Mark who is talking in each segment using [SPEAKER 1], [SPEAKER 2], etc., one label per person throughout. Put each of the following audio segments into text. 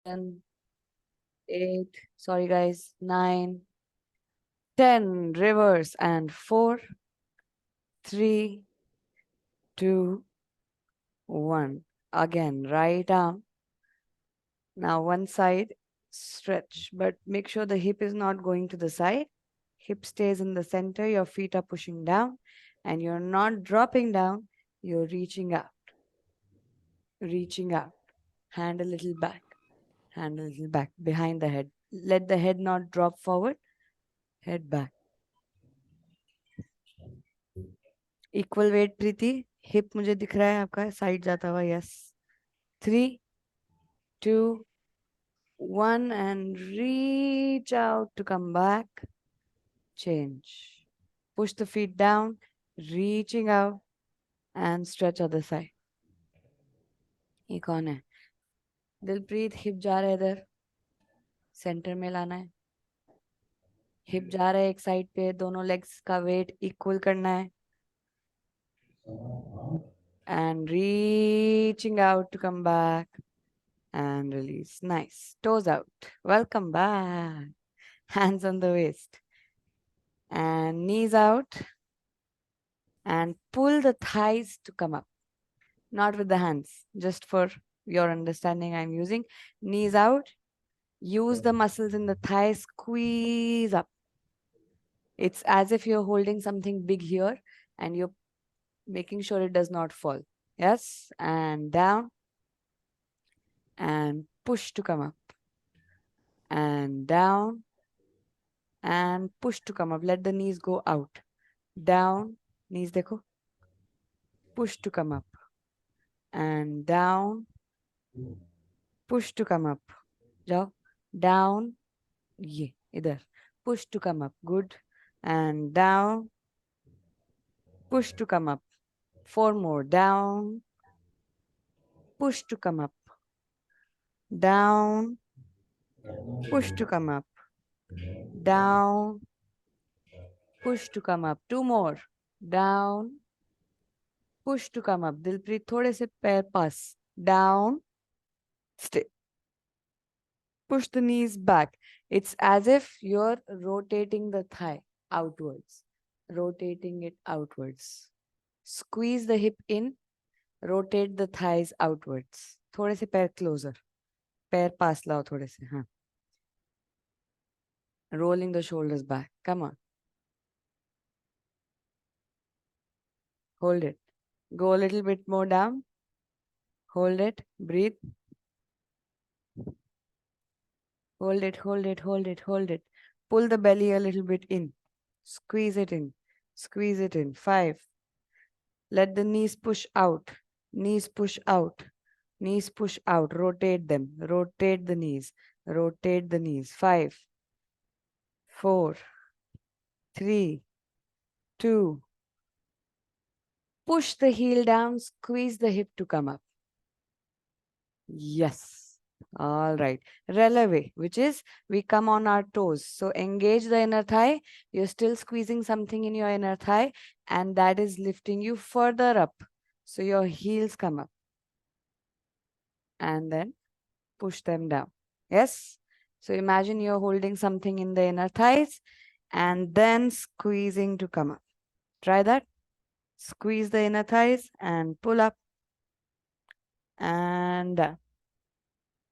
[SPEAKER 1] 7, 8, sorry guys, 9, 10, reverse, and 4, 3, 2, 1. Again, right arm. Now one side, stretch, but make sure the hip is not going to the side. Hip stays in the center, your feet are pushing down, and you're not dropping down, you're reaching out, reaching out. Hand a little back, hand a little back behind the head. Let the head not drop forward, head back. Equal weight Preeti hip मुझे दिख रहा है आपका side जाता हुआ yes 3 2 1 and reach out to come back change push the feet down reaching out and stretch other side ये कौन है दिलप्रीत हिप जा रहा है इधर सेंटर में लाना है हिप जा रहा है एक साइड पे दोनों लेग्स का वेट इक्वल करना है and reaching out to come back and release. Nice. Toes out. Welcome back. Hands on the waist. And knees out. And pull the thighs to come up. Not with the hands. Just for your understanding, I'm using knees out. Use the muscles in the thighs. Squeeze up. It's as if you're holding something big here and you're making sure it does not fall. Yes. And down. And push to come up. And down. And push to come up. Let the knees go out. Down. Knees dekho. Push to come up. And down. Push to come up. Jao. Down. Ye. Idhar. Push to come up. Good. And down. Push to come up. 4 more. Down. Push to come up. Down. Push to come up. Down. Push to come up. 2 more. Down. Push to come up. Dilpreet थोड़े से पैर पास. Down. Stay. Push the knees back. It's as if you're rotating the thigh outwards. Rotating it outwards. Squeeze the hip in. Rotate the thighs outwards. थोड़े से पैर closer. पैर पास लाओ थोड़े से. हाँ. Rolling the shoulders back. Come on. Hold it. Go a little bit more down. Hold it. Breathe. Hold it, hold it, hold it, hold it. Pull the belly a little bit in. Squeeze it in. Squeeze it in. 5. Let the knees push out. Knees push out. Knees push out. Rotate them. Rotate the knees. Rotate the knees. 5, 4, 3, 2. Push the heel down. Squeeze the hip to come up. Yes. All right. Releve, which is we come on our toes. So engage the inner thigh. You're still squeezing something in your inner thigh, and that is lifting you further up. So your heels come up. And then push them down. Yes? So imagine you're holding something in the inner thighs and then squeezing to come up. Try that. Squeeze the inner thighs and pull up and down.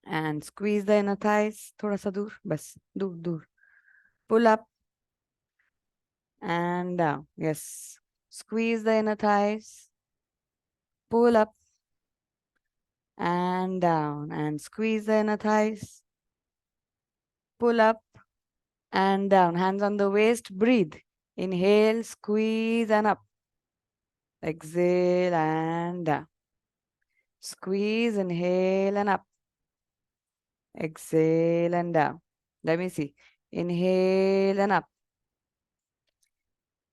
[SPEAKER 1] And squeeze the inner thighs. Thoda sa dur. Bas. Dur, dur. Pull up and down. Yes. Squeeze the inner thighs. Pull up and down. And squeeze the inner thighs. Pull up and down. Hands on the waist. Breathe. Inhale, squeeze and up. Exhale and down. Squeeze, inhale and up. Exhale and down. Let me see. Inhale and up.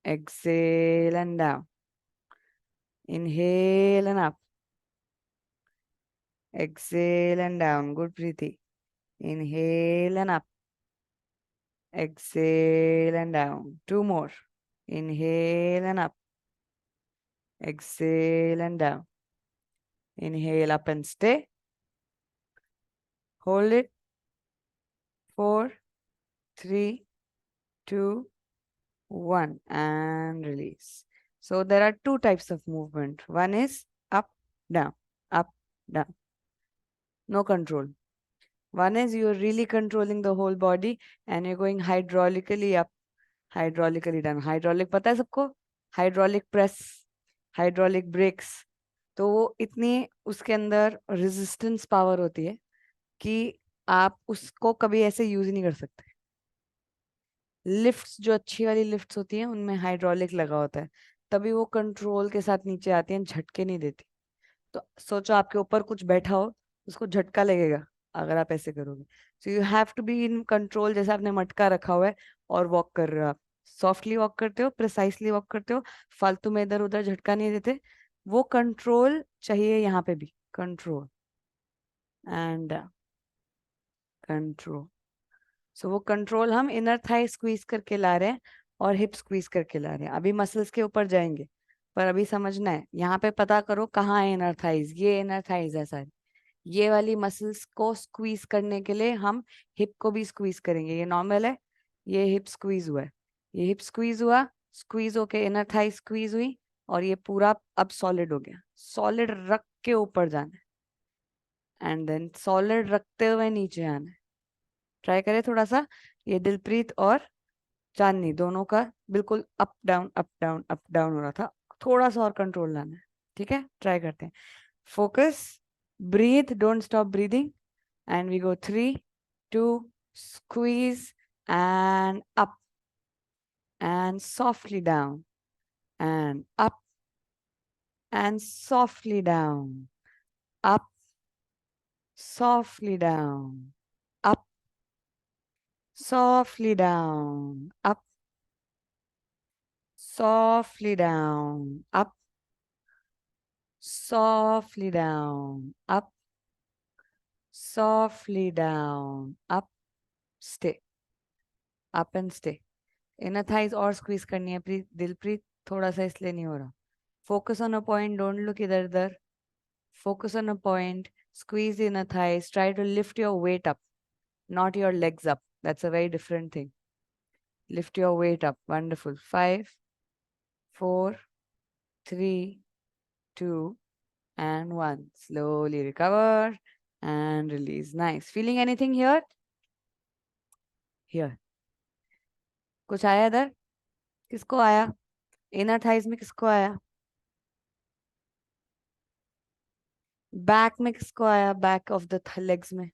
[SPEAKER 1] Exhale and down. Inhale and up. Exhale and down. Good, Preeti. Inhale and up. Exhale and down. 2 more. Inhale and up. Exhale and down. Inhale up and stay. hold it, 4, 3, 2, 1, and release. So there are two types of movement. One is up, up, down. No control. One is you're really controlling the whole body and you're going hydraulically up, hydraulically down. Hydraulic पता है सबको? Hydraulic press, hydraulic brakes. तो वो इतनी उसके अंदर resistance power होती है कि आप उसको कभी ऐसे यूज नहीं कर सकते। लिफ्ट्स जो अच्छी वाली लिफ्ट्स होती हैं उनमें हाइड्रोलिक लगा होता है, तभी वो कंट्रोल के साथ नीचे आती हैं, झटके नहीं देती। तो सोचो आपके ऊपर कुछ बैठा हो, उसको झटका लगेगा अगर आप ऐसे करोगे। So you have to be in control. जैसे आपने मटका रखा हुआ है और वॉक कर रहे हो आप, सॉफ्टली वॉक करते हो, प्रिसाइसली वॉक करते हो, फालतू में इधर उधर झटका नहीं देते। वो कंट्रोल चाहिए यहाँ पे भी, कंट्रोल एंड कंट्रोल। सो वो कंट्रोल हम इनर थाई स्क्वीज करके ला रहे हैं और हिप स्क्वीज करके ला रहे हैं। अभी मसल्स के ऊपर जाएंगे, पर अभी समझना है यहाँ पे पता करो कहाँ है इनर थाइज। ये इनर थाइज है सारी। ये वाली मसल्स को स्क्वीज करने के लिए हम हिप को भी स्क्वीज करेंगे। ये नॉर्मल है, ये हिप स्क्वीज हुआ है, ये हिप स्क्वीज हुआ, स्क्वीज होके इनर थाई स्क्वीज हुई, और ये पूरा अब सॉलिड हो गया। सॉलिड रख के ऊपर जाना है एंड देन सॉलिड रखते हुए नीचे आना है। ट्राई करें थोड़ा सा। ये दिलप्रीत और चांदनी दोनों का बिल्कुल up down up down up down हो रहा था। थोड़ा सा और कंट्रोल लाना है। ठीक है, ट्राई करते हैं। Focus, breathe, don't stop breathing, and we go 3, 2, squeeze and up and softly down and up and softly down, up, softly down, up, softly down, up, softly down, up, softly down, up, softly down, up, stay, up and stay. Inner thighs और squeeze करनी है प्रीत, दिलप्रीत, थोड़ा सा इसलिए नहीं हो रहा। Focus on a point, don't look इधर उधर। Focus on a point, squeeze the inner thighs, try to lift your weight up, not your legs up. That's a very different thing. Lift your weight up. Wonderful. 5, 4, 3, 2, and 1. Slowly recover and release. Nice. Feeling anything here? Here. कुछ आया इधर? किसको आया? Inner thighs में किसको आया? Back में किसको आया? बैक ऑफ द लेग्स में?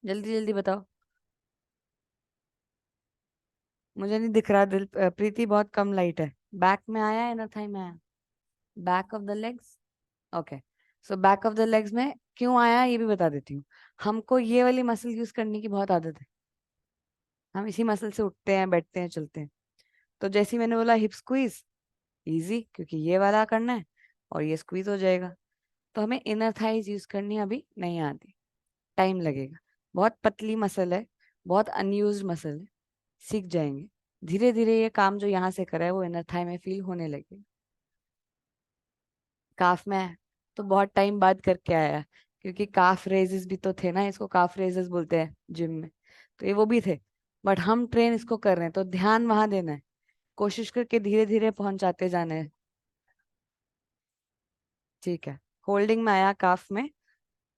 [SPEAKER 1] जल्दी जल्दी बताओ। मुझे नहीं दिख रहा दिल, प्रीति बहुत कम लाइट है। बैक में आया, इनर थाई में आया? Back of the legs. Okay, so back of the legs में क्यों आया ये भी बता देती हूँ। हमको ये वाली मसल यूज करने की बहुत आदत है। हम इसी मसल से उठते हैं, बैठते हैं, चलते हैं। तो जैसे ही मैंने बोला हिप स्क्वीज, इजी, क्योंकि ये वाला करना है और ये स्क्वीज हो जाएगा। तो हमें इनर थाइज यूज करनी अभी नहीं आती, टाइम लगेगा। बहुत पतली मसल है, बहुत अनयूज्ड मसल है, सीख जाएंगे धीरे धीरे। ये काम जो यहाँ से करा है वो इनर थाई में फील होने लगेगा। काफ में है तो बहुत टाइम बाद करके आया, क्योंकि काफ रेजेस भी तो थे ना, इसको काफ रेजेस बोलते हैं जिम में। तो ये वो भी थे, बट हम ट्रेन इसको कर रहे हैं तो ध्यान वहां देना है। कोशिश करके धीरे धीरे पहुंचाते जाना है। ठीक है, होल्डिंग में आया काफ में।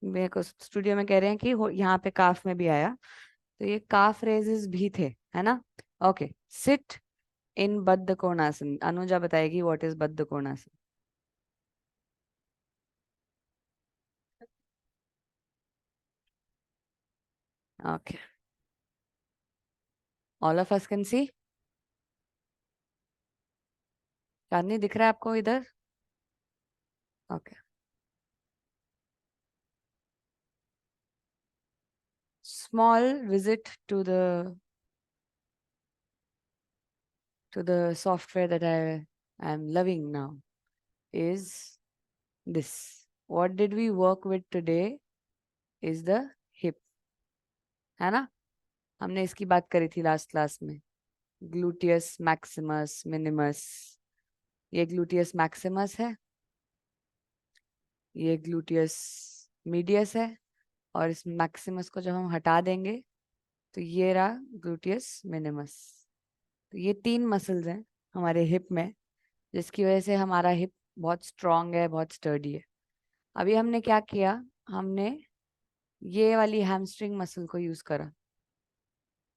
[SPEAKER 1] मेरे को स्टूडियो में कह रहे हैं कि यहाँ पे काफ में भी आया, तो ये काफ रेजेस भी थे, है ना। ओके, सिट इन बद्ध कोणासन। अनुजा बताएगी what is Baddha Konasana. Okay, all of us can see. Chandni दिख रहा है आपको इधर? Okay, small visit to the software that I am loving now is this. What did we work with today is the hip, है ना। हमने इसकी बात करी थी लास्ट क्लास में। Gluteus Maximus minimus. ये ग्लूटियस मैक्सिमस है, ये ग्लूटियस मीडियस है, और इस मैक्सिमस को जब हम हटा देंगे तो ये रहा ग्लूटियस मिनिमस। तो ये 3 मसल्स हैं हमारे हिप में, जिसकी वजह से हमारा हिप बहुत स्ट्रांग है, बहुत स्टर्डी है। अभी हमने क्या किया, हमने ये वाली हैमस्ट्रिंग मसल को यूज करा,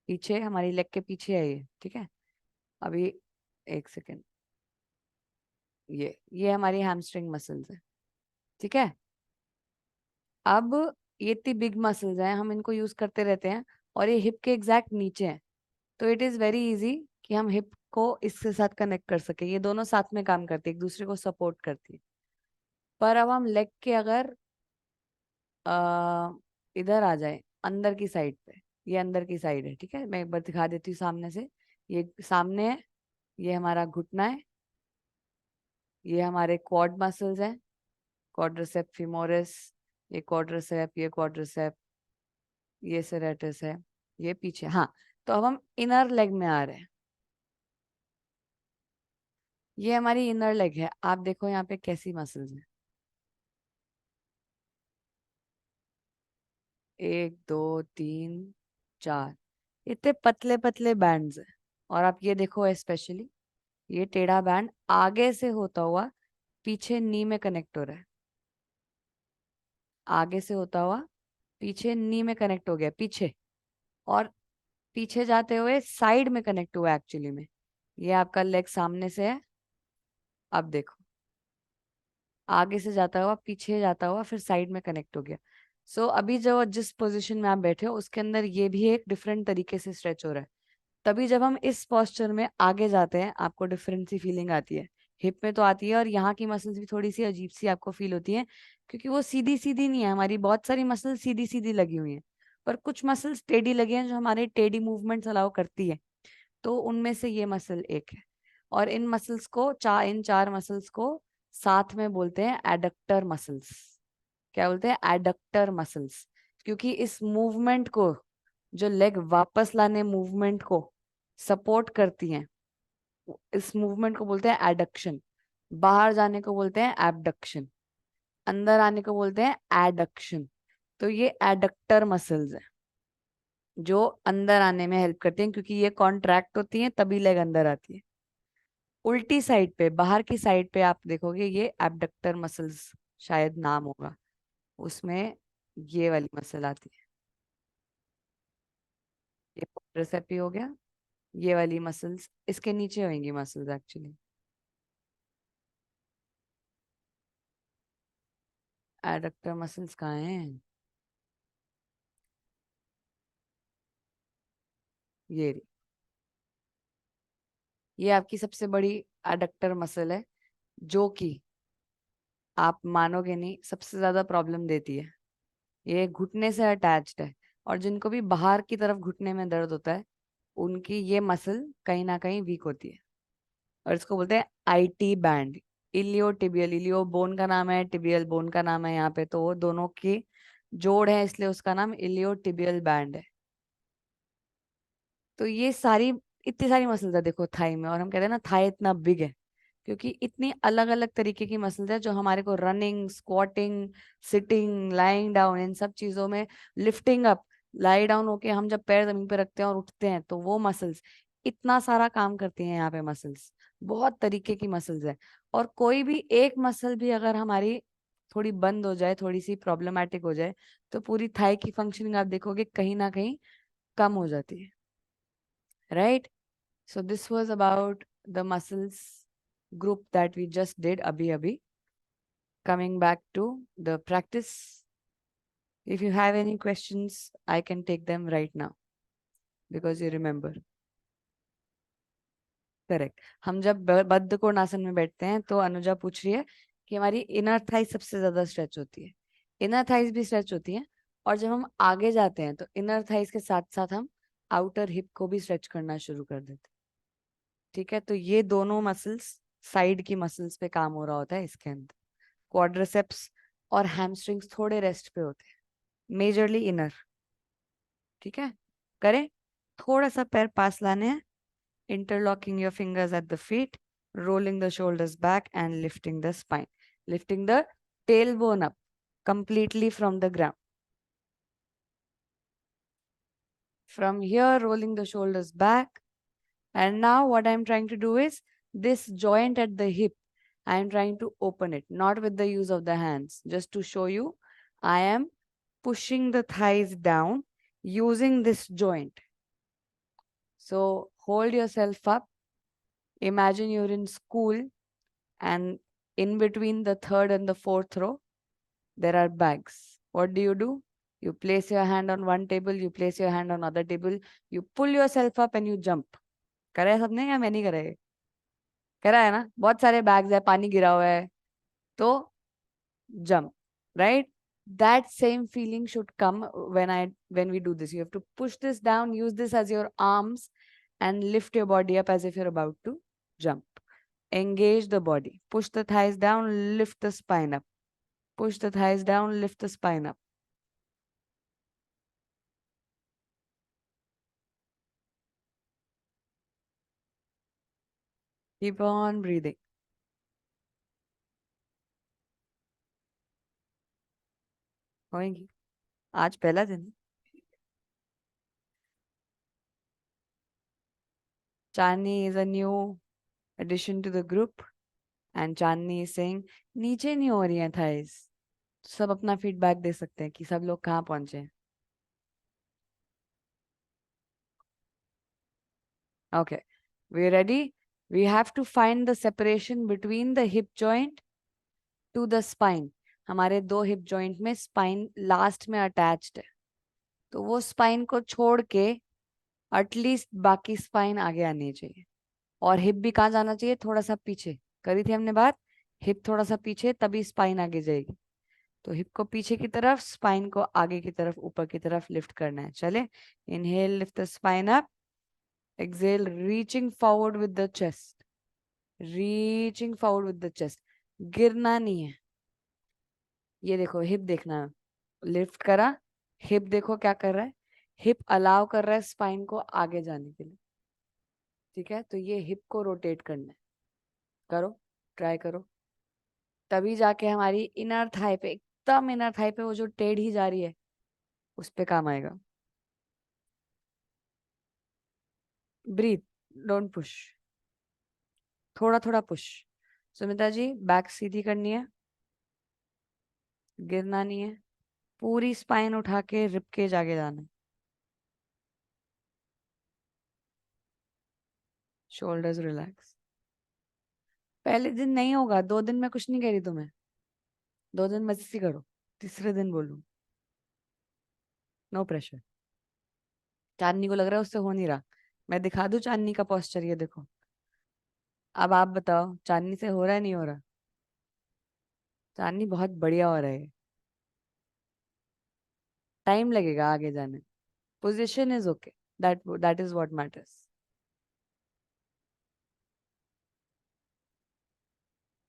[SPEAKER 1] पीछे हमारी लेग के पीछे है ये, ठीक है। अभी एक सेकेंड, ये हमारी हैमस्ट्रिंग मसल्स है, ठीक है। अब ये इतनी बिग मसल्स हैं, हम इनको यूज करते रहते हैं और ये हिप के एग्जैक्ट नीचे हैं, तो इट इज वेरी इजी कि हम हिप को इसके साथ कनेक्ट कर सके। ये दोनों साथ में काम करती है, एक दूसरे को सपोर्ट करती है। पर अब हम लेग के अगर इधर आ जाए अंदर की साइड पे, ये अंदर की साइड है, ठीक है। मैं एक बार दिखा देती हूँ सामने से। ये सामने है, ये हमारा घुटना है, ये हमारे क्वाड मसल्स हैं, क्वाड्रिसेप फीमोरिस, ये क्वाड्रिसेप, ये क्वाड्रिसेप, ये सेरेटस है, ये पीछे। हाँ, तो अब हम इनर लेग में आ रहे हैं। ये हमारी इनर लेग है, आप देखो यहाँ पे कैसी मसल्स हैं, 1 2 3 4, इतने पतले पतले बैंड्स हैं। और आप ये देखो स्पेशली, ये टेढ़ा बैंड आगे से होता हुआ पीछे नी में कनेक्ट हो रहा है, आगे से होता हुआ पीछे नी में कनेक्ट हो गया पीछे, और पीछे जाते हुए साइड में कनेक्ट हुआ एक्चुअली में। ये आपका लेग सामने से है, अब देखो आगे से जाता हुआ पीछे जाता हुआ फिर साइड में कनेक्ट हो गया। अभी जो जिस पोजीशन में आप बैठे हो उसके अंदर ये भी एक डिफरेंट तरीके से स्ट्रेच हो रहा है। तभी जब हम इस पोस्चर में आगे जाते हैं आपको डिफरेंट सी फीलिंग आती है, हिप में तो आती है, और यहाँ की मसल्स भी थोड़ी सी अजीब सी आपको फील होती है, क्योंकि वो सीधी सीधी नहीं है। हमारी बहुत सारी मसल्स सीधी सीधी लगी हुई हैं, पर कुछ मसल्स टेढ़ी लगी हैं जो हमारे टेढ़ी मूवमेंट्स अलाउ करती है। तो उनमें से ये मसल एक है। और इन मसल्स को इन 4 मसल्स को साथ में बोलते हैं एडक्टर मसल्स। क्या बोलते हैं? Adductor muscles. क्योंकि इस मूवमेंट को, जो लेग वापस लाने मूवमेंट को सपोर्ट करती हैं, इस मूवमेंट को बोलते हैं एडक्शन। बाहर जाने को बोलते हैं एबडक्शन, अंदर आने को बोलते हैं एडक्शन। तो ये एडक्टर मसल्स है जो अंदर आने में हेल्प करती हैं, क्योंकि ये कॉन्ट्रैक्ट होती हैं तभी लेग अंदर आती है। उल्टी साइड पे, बाहर की साइड पे आप देखोगे ये एबडक्टर मसल्स शायद नाम होगा, उसमें ये वाली मसल आती है। ये क्वाड्रिसेप हो गया, ये वाली मसल्स इसके नीचे होंगी मसल्स एक्चुअली। एडक्टर मसल्स कहाँ हैं? ये रही। ये आपकी सबसे बड़ी एडक्टर मसल है, जो कि आप मानोगे नहीं सबसे ज्यादा प्रॉब्लम देती है। ये घुटने से अटैच्ड है, और जिनको भी बाहर की तरफ घुटने में दर्द होता है उनकी ये मसल कहीं ना कहीं वीक होती है, और इसको बोलते हैं आईटी बैंड। इलियो टिबियल, इलियो बोन का नाम है, टिबियल बोन का नाम है यहाँ पे, तो वो दोनों की जोड़ है इसलिए उसका नाम इलियो टिबियल बैंड है। तो ये सारी, इतनी सारी मसल्स है देखो थाई में, और हम कहते हैं ना थाई इतना बिग है क्योंकि इतनी अलग अलग तरीके की मसल्स है जो हमारे को running, squatting, sitting, lying down, इन सब चीजों में, लिफ्टिंग अप, लाई डाउन होके हम जब पैर जमीन पे रखते हैं और उठते हैं तो वो मसल्स इतना सारा काम करती हैं यहाँ पे। मसल्स बहुत तरीके की मसल्स है, और कोई भी एक मसल भी अगर हमारी थोड़ी बंद हो जाए, थोड़ी सी प्रॉब्लमेटिक हो जाए, तो पूरी थाई की फंक्शनिंग आप देखोगे कहीं ना कहीं कम हो जाती है, right. So this was about the muscles group that we just did abhi abhi. Coming back to the practice, if you have any questions, I can take them right now because you remember. Correct. हम जब बद्ध कोणासन में बैठते हैं तो अनुजा पूछ रही है कि हमारी इनर थाइस सबसे ज्यादा स्ट्रेच होती है। इनर थाइस भी स्ट्रेच होती है, और जब हम आगे जाते हैं तो इनर थाइस के साथ साथ हम आउटर हिप को भी स्ट्रेच करना शुरू कर देते हैं, ठीक है। तो ये दोनों मसल्स साइड की मसल्स पे काम हो रहा होता है इसके अंदर। क्वाड्रिसेप्स और हैमस्ट्रिंग्स थोड़े रेस्ट पे होते हैं, मेजरली इनर, ठीक है। करें, थोड़ा सा पैर पास लाने हैं, interlocking your fingers at the feet, rolling the shoulders back and lifting the spine, lifting the tailbone up completely from the ground. From here, rolling the shoulders back. And now what I'm trying to do is this joint at the hip, I'm trying to open it, not with the use of the hands. Just to show you, I am pushing the thighs down using this joint. So hold yourself up. Imagine you're in school and in between the third and the fourth row, there are bags. What do? You place your hand on one table, you place your hand on other table, you pull yourself up and you jump. करा है सबने या मैं नहीं करा है? करा है ना? बहुत सारे बैग्स है, पानी गिरा हुआ है, तो jump, right? That same feeling should come when we do this. You have to push this down, use this as your arms, and lift your body up as if you're about to jump. Engage the body. Push the thighs down, lift the spine up. Push the thighs down, lift the spine up. Keep on breathing. होएंगी. आज पहला दिन. Chandni is a new addition to the group, and Chandni is saying नीचे नहीं हो रही है thighs. सब अपना feedback दे सकते हैं कि सब लोग कहाँ पहुंचे हैं. Okay, we ready? We have to find the separation between the hip joint to the spine. हमारे दो hip joint में spine last में attached है, तो वो spine को छोड़ के एटलीस्ट बाकी स्पाइन आगे आनी चाहिए. और हिप भी कहाँ जाना चाहिए? थोड़ा सा पीछे. करी थी हमने बात, हिप थोड़ा सा पीछे तभी स्पाइन आगे जाएगी. तो हिप को पीछे की तरफ, स्पाइन को आगे की तरफ, ऊपर की तरफ लिफ्ट करना है. चले, inhale, lift the spine up. Exhale, reaching forward with the chest. Reaching forward with the chest. गिरना नहीं है. ये देखो, हिप देखना है. लिफ्ट करा, हिप देखो क्या कर रहा है. हिप अलाउ कर रहा है स्पाइन को आगे जाने के लिए. ठीक है, तो ये हिप को रोटेट करना है. करो, ट्राई करो. तभी जाके हमारी इनर थाई पे, एकदम इनर थाई पे वो जो टेढ़ी जा रही है, उस पे काम आएगा. Breathe, don't push. थोड़ा थोड़ा पुश. सुमिता जी, बैक सीधी करनी है, गिरना नहीं है. पूरी स्पाइन उठा के रिब केज आगे जाना है. Shoulders relax. पहले दिन नहीं होगा, 2 दिन में कुछ नहीं कह रही तुम्हें. 2 दिन मस्ती करो, तीसरे दिन बोलूं. No pressure. चांदनी को लग रहा है उससे हो नहीं रहा. मैं दिखा दूं चांदनी का पोस्चर? ये देखो. अब आप बताओ, चांदनी से हो रहा है नहीं हो रहा? चांदनी बहुत बढ़िया हो रहा है. टाइम लगेगा आगे जाने. Position is okay. That is what matters.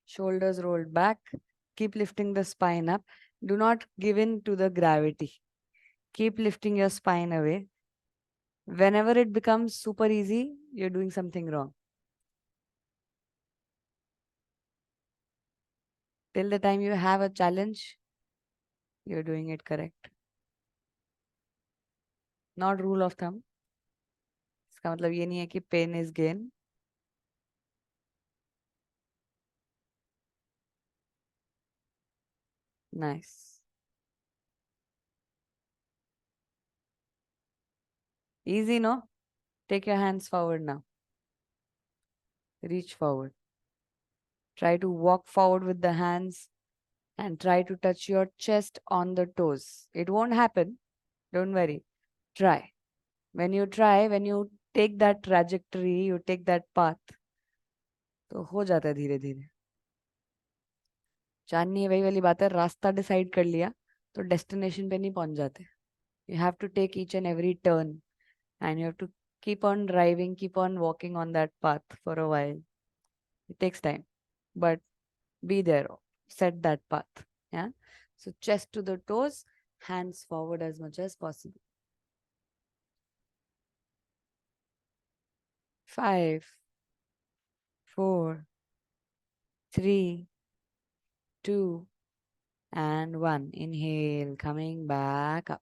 [SPEAKER 1] Shoulders rolled back. Keep lifting the spine up. Do not give in to the gravity. Keep lifting your spine away. Whenever it becomes super easy, you're doing something wrong. Till the time you have a challenge, you're doing it correct. Not rule of thumb. इसका मतलब ये नहीं है कि pain is gain. Nice. Easy, no? Take your hands forward now. Reach forward. Try to walk forward with the hands and try to touch your chest on the toes. It won't happen. Don't worry. Try. When you try, when you take that trajectory, you take that path, तो हो जाता है धीरे धीरे. चांदनी वही वाली बात है, रास्ता डिसाइड कर लिया तो डेस्टिनेशन पे नहीं पहुंच जाते. You have to take each and every turn and you have to keep on driving, keep on walking on that path for a while. It takes time, but be there, set that path. Yeah. So chest to the toes, hands forward as much as possible. 5, 4, 3, 2, and 1. Inhale, coming back up.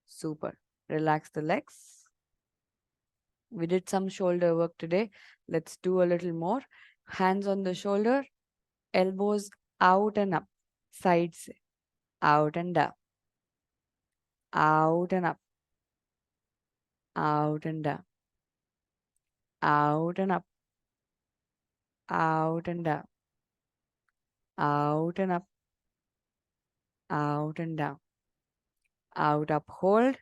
[SPEAKER 1] Super. Relax the legs. We did some shoulder work today. Let's do a little more. Hands on the shoulder, elbows out and up, sides, out and down, out and up, out and down, out and up, out and down, out and up, out and down, out, up, hold.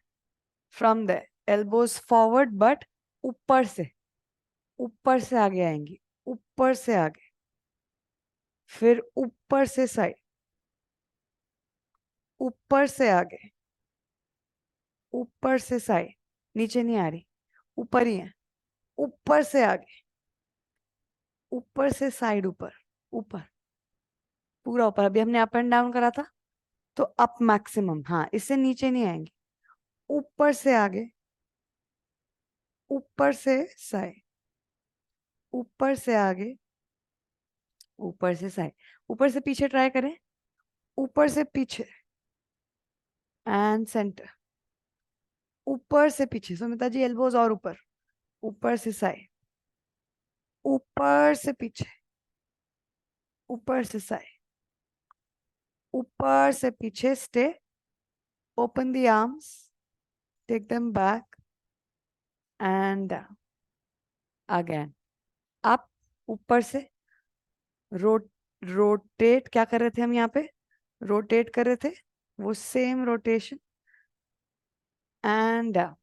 [SPEAKER 1] From there, elbows forward, but ऊपर से आगे आएंगी, ऊपर से आगे, फिर ऊपर से साइड, ऊपर से आगे, ऊपर से साइड, नीचे नहीं आ रही, ऊपर ही है, ऊपर से आगे, ऊपर से साइड, ऊपर, ऊपर, पूरा ऊपर। अभी हमने अप एंड डाउन करा था, तो अप मैक्सिमम, हाँ, इससे नीचे नहीं आएंगे, ऊपर से आगे, ऊपर से साइड, ऊपर से आगे, ऊपर से साइड, ऊपर से पीछे ट्राई करें, ऊपर से पीछे एंड सेंटर, ऊपर से पीछे, सुमिता जी एल्बोज और ऊपर, ऊपर से साइड, ऊपर से पीछे, ऊपर से साइड, ऊपर से पीछे, stay, open the arms, take them back and down, again up, ऊपर से रोटेट, क्या कर रहे थे हम यहाँ पे, रोटेट कर रहे थे, वो same rotation, and down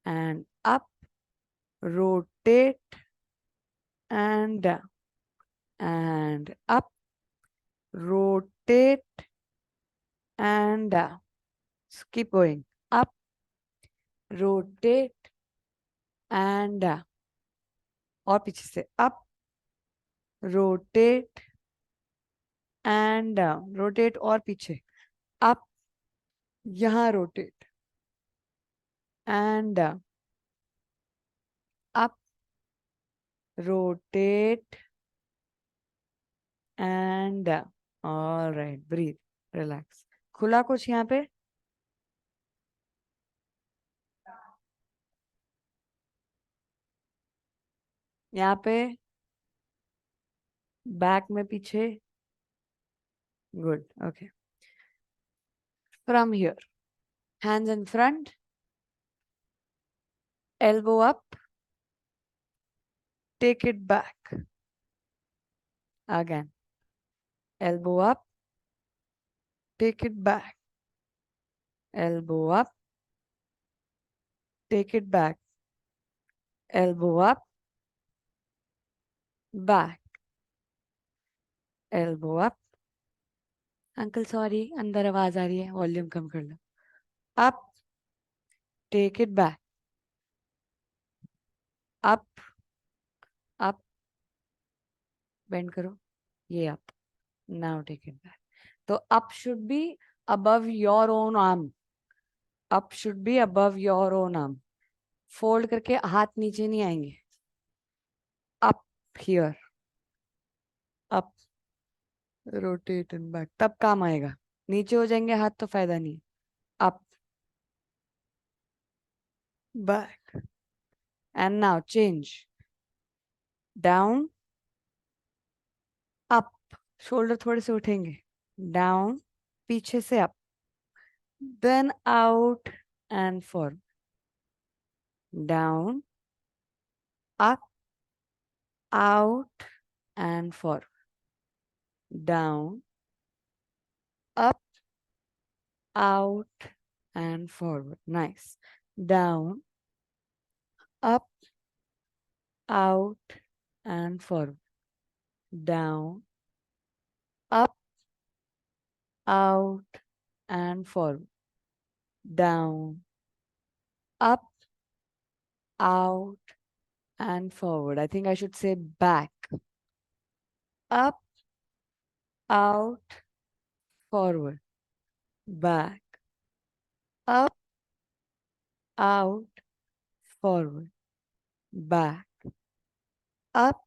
[SPEAKER 1] and up, rotate and down and up, rotate and down. So keep going, up, rotate and down, और पीछे से up, rotate and down, rotate और पीछे, up, यहाँ rotate and down, up, rotate and down. All right, breathe, relax. खुला कुछ यहाँ पे, यहाँ पे बैक में पीछे, good, okay. From here, hands in front, elbow up, take it back, again, elbow up, take it back, elbow up, take it back, elbow up, back, elbow up. Uncle sorry, अंदर आवाज आ रही है, volume कम कर लो. Up, take it back, up, up, bend करो, ये up, now take it back. तो up should be above your own arm, up should be above your own arm. Fold करके हाथ नीचे नहीं आएंगे, up here, up, rotate and back, तब काम आएगा. नीचे हो जाएंगे हाथ तो फायदा नहीं. up, back, and now change, down, up, shoulder थोड़े से उठेंगे, down, पीछे से up, then out and forward, down, up, out and forward, down, up, out and forward. Nice. Down, up, out and forward, down, up, out and forward, down, up, out and forward. I think I should say back, up, out, forward, back, up, out, forward, back, up,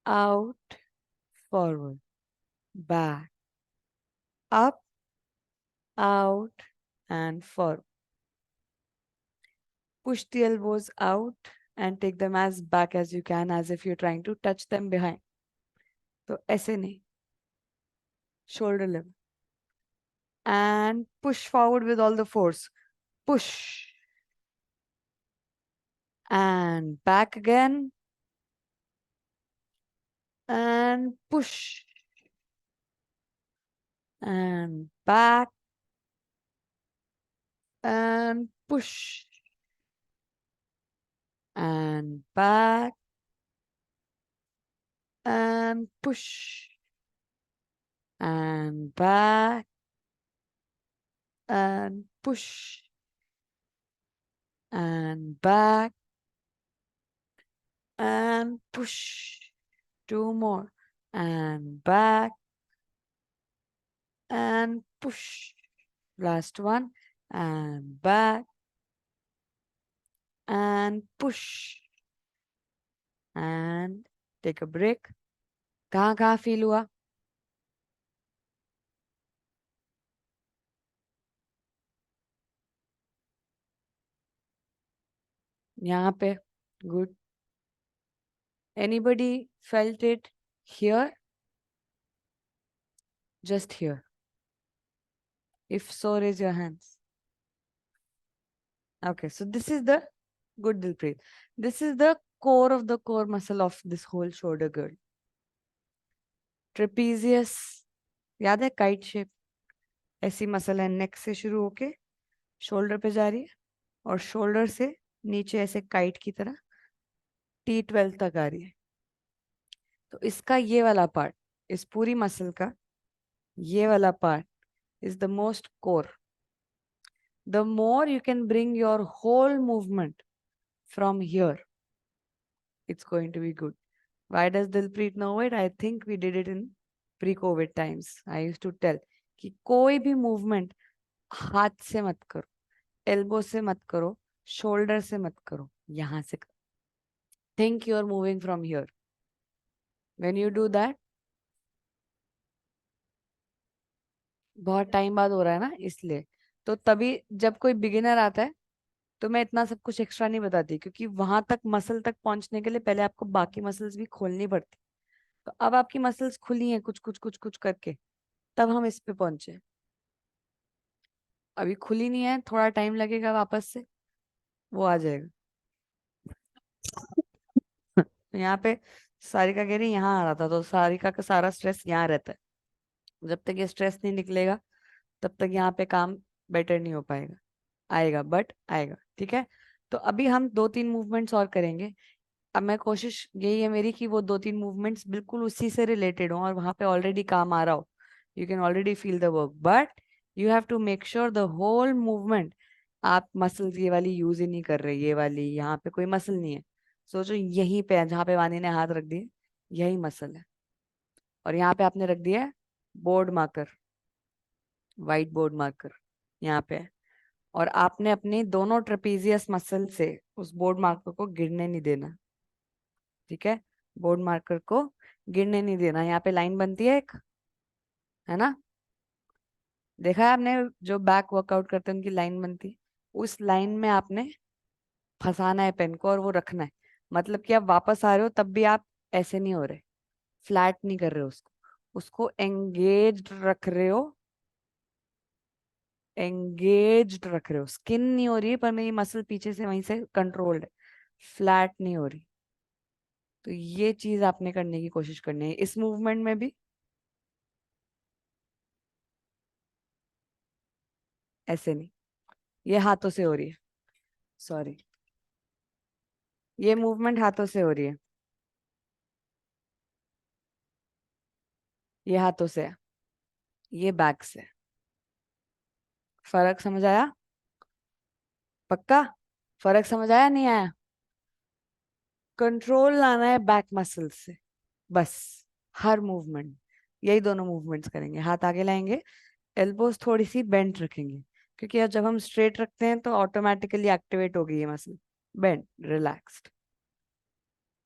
[SPEAKER 1] out, forward, back, up, out and forward, Push the elbows out and take them as back as you can, as if you're trying to touch them behind. तो ऐसे नहीं, shoulder level. And push forward with all the force. Push. And back again. And push. And back. And push. And back. And push. And back. And push. And back. And push. Two more. And back. And push. Last one. And back. And push. And take a break. कहाँ कहाँ feel हुआ? यहाँ पे. Good. Anybody felt it here? Just here. If so, raise your hands. Okay, so this is the good, Dilpreet. This is the core of the core muscle of this whole shoulder girdle. Trapezius, याद है kite shape? ऐसी muscle है, नेक से शुरू होके shoulder पे जा रही है और शोल्डर से नीचे ऐसे काइट की तरह T12 तक आ रही है. तो इसका ये वाला पार्ट, इस पूरी मसल का ये वाला part is the most core. The more you can bring your whole movement from here, it's going to be good. Why does Dilpreet know it? I think we did it in pre-COVID times. I used to tell कि कोई भी movement हाथ से मत करो, elbow से मत करो, shoulder से मत करो, यहाँ से करो. Think you're moving from here. When you do that, बहुत टाइम बाद हो रहा है ना, इसलिए. तो तभी जब कोई बिगिनर आता है तो मैं इतना सब कुछ एक्स्ट्रा नहीं बताती, क्योंकि वहां तक मसल तक पहुंचने के लिए पहले आपको बाकी मसल्स भी खोलनी पड़ती. तो अब आपकी मसल्स खुली हैं कुछ कुछ कुछ कुछ करके, तब हम इस पे पहुंचे. अभी खुली नहीं है, थोड़ा टाइम लगेगा, वापस से वो आ जाएगा. तो यहाँ पे सारिका कह रही यहाँ आ रहा था, तो सारिका का सारा स्ट्रेस यहाँ रहता है. जब तक ये स्ट्रेस नहीं निकलेगा तब तक यहाँ पे काम बेटर नहीं हो पाएगा. आएगा, बट आएगा. ठीक है. तो अभी हम 2-3 मूवमेंट्स और करेंगे. अब मैं कोशिश यही है मेरी कि वो 2-3 मूवमेंट्स बिल्कुल उसी से रिलेटेड हो और वहां पे ऑलरेडी काम आ रहा हो. You can already feel the work, but you have to make sure the whole movement आप मसल्स ये वाली यूज ही नहीं कर रहे. ये वाली यहाँ पे कोई मसल नहीं है. सोचो यहीं पे है, जहाँ पे वानी ने हाथ रख दिए, यही मसल है. और यहाँ पे आपने रख दिया है board marker, white board marker यहाँ पे है. और आपने अपनी दोनों ट्रेपीजियस मसल से उस बोर्ड मार्कर को गिरने नहीं देना. ठीक है. बोर्ड मार्कर को गिरने नहीं देना. यहाँ पे लाइन बनती है एक, है ना? देखा है आपने, जो बैक वर्कआउट करते हैं उनकी लाइन बनती है. उस लाइन में आपने फंसाना है पेन को और वो रखना है. मतलब कि आप वापस आ रहे हो तब भी आप ऐसे नहीं हो रहे, फ्लैट नहीं कर रहे हो उसको. उसको एंगेज्ड रख रहे हो, एंगेज्ड रख रहे हो. स्किन नहीं हो रही है पर मेरी मसल पीछे से वहीं से कंट्रोल्ड है, फ्लैट नहीं हो रही. तो ये चीज आपने करने की कोशिश करनी है इस मूवमेंट में भी. ऐसे नहीं, ये हाथों से हो रही है. सॉरी, ये मूवमेंट हाथों से हो रही है, ये हाथों से है, ये बैक से. फर्क समझ आया? पक्का फर्क समझ आया? नहीं आया? कंट्रोल लाना है बैक मसल से बस, हर मूवमेंट. यही दोनों मूवमेंट्स करेंगे. हाथ आगे लाएंगे, एल्बोज थोड़ी सी बेंट रखेंगे, क्योंकि यार जब हम स्ट्रेट रखते हैं तो ऑटोमेटिकली एक्टिवेट होगी ये मसल. Bent, relaxed.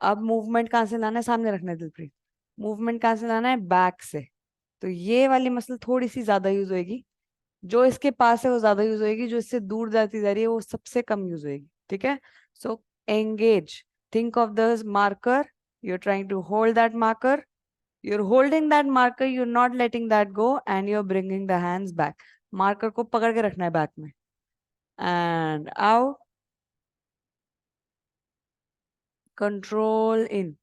[SPEAKER 1] अब मूवमेंट कहाँ से लाना है? सामने रखना है दिलप्रीत. मूवमेंट कहाँ से लाना है? बैक से. तो ये वाली मसल थोड़ी सी ज्यादा यूज होएगी, जो इसके पास है वो ज्यादा यूज होएगी, जो इससे दूर जाती जा रही है वो सबसे कम यूज होएगी. ठीक है. So engage. Think of the marker. You're trying to hold that marker. You're holding that marker. You're not letting that go, and you're bringing the hands back. Marker को पकड़ के रखना है back में. And out. Control in.